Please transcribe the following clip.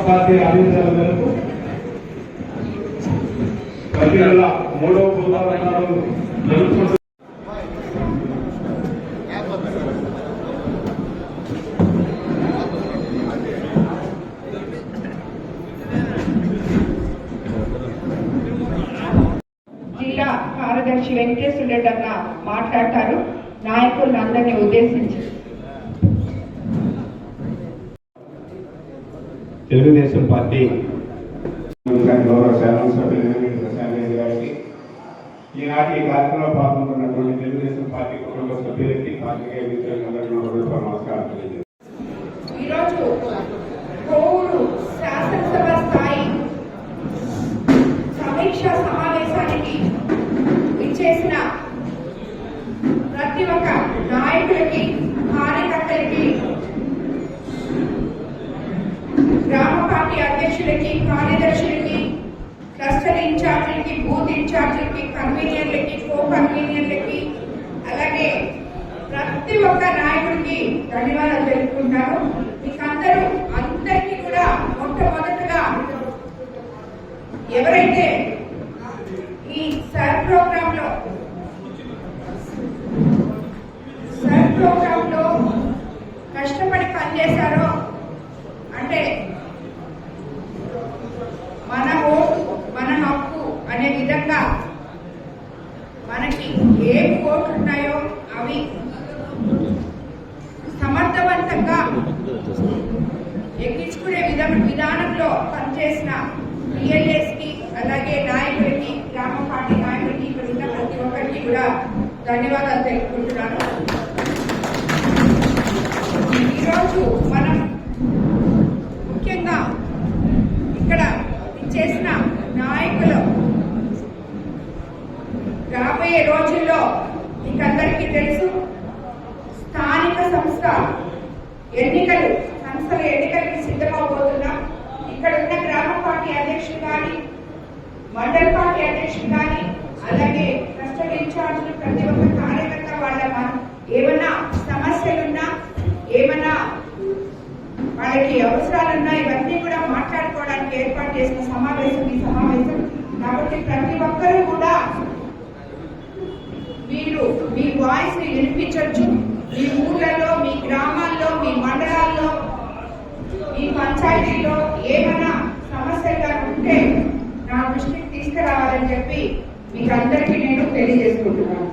Party ఆదేశాల మేరకు ప్రతి నెల 3వ బుధవారం జరుగుతున్న జిల్లా కార్యదర్శి వెంకటేశ్వర రెడ్డి అన్న మాట్లాడతారు నాయకులందరినీ ఉద్దేశించి. తెలుగుదేశం పార్టీ గౌరవ శాసనసభ్యులు గారికి, ఈనాటి ఈ కార్యక్రమంలో పాల్గొంటున్నటువంటి తెలుగుదేశం పార్టీ కుటుంబ సభ్యులకి, పార్టీకి మిత్రులందరికీ నమస్కారం తెలియజేస్తాను. ఈరోజు కోవూరు శాసనసభ స్థాయి సమీక్ష సమావేశానికి ఇచ్చేసిన ప్రతి ఒక్క నాయకులకి, కార్యకర్తలకి, గ్రామ పార్టీ అధ్యక్షులకి, కార్యదర్శులకి, క్లస్టర్ ఇన్ఛార్జీలకి, బూత్ ఇన్ఛార్జీలకి, కన్వీనర్లకి, కో కన్వీనర్లకి, అలాగే ప్రతి ఒక్క నాయకుడికి ధన్యవాదాలు తెలుపుకుంటాను. అందరికీ కూడా మొట్టమొదటిగా ఎవరైతే ఈ సర్ ప్రోగ్రామ్ లో కష్టపడి పనిచేశారో, అంటే మన ఓటు మన హక్కు అనే విధంగా మనకి ఏ ఓట్లు ఉన్నాయో అవి సమర్థవంతంగా ఎక్కించుకునే విధానంలో పనిచేసిన పిఎల్ఏస్ కి, అలాగే నాయకులకి, గ్రామ పార్టీ నాయకులకి, ఇక్కడ ఉన్న ప్రతి ఒక్కరికి కూడా ధన్యవాదాలు తెలుపుకుంటున్నాను. ఈరోజు మనం ముఖ్యంగా ఇక్కడ చేసిన నాయకులు రాబోయే రోజుల్లో మీకందరికీ తెలుసు, స్థానిక సంస్థల ఎన్నికలకి సిద్ధమవబోతున్నాం. ఇక్కడ ఉన్న గ్రామ పార్టీ అధ్యక్షులు కానీ, మండల పార్టీ అధ్యక్షులు కానీ, అలాగే క్లస్టర్ ఇన్ఛార్జీలు, ప్రతి ఒక్క కార్యకర్త వాళ్ళ ఏమన్నా సమస్యలున్నా, ఏమన్నా వాళ్ళకి అవసరాలున్నా, ఇవన్నీ కూడా మాట్లాడుకోవడానికి ఏర్పాటు చేసిన సమావేశం ఈ సమావేశం. కాబట్టి ప్రతి ఒక్కరూ కూడా మీరు మీ వాయిస్ ని వినిపించవచ్చు. మీ ఊళ్ళలో, మీ గ్రామాల్లో, మీ మండలాల్లో, మీ పంచాయతీలో ఏమైనా సమస్యలుగా ఉంటే నా దృష్టికి తీసుకురావాలని చెప్పి మీకు అందరికీ నేను తెలియజేసుకుంటున్నాను.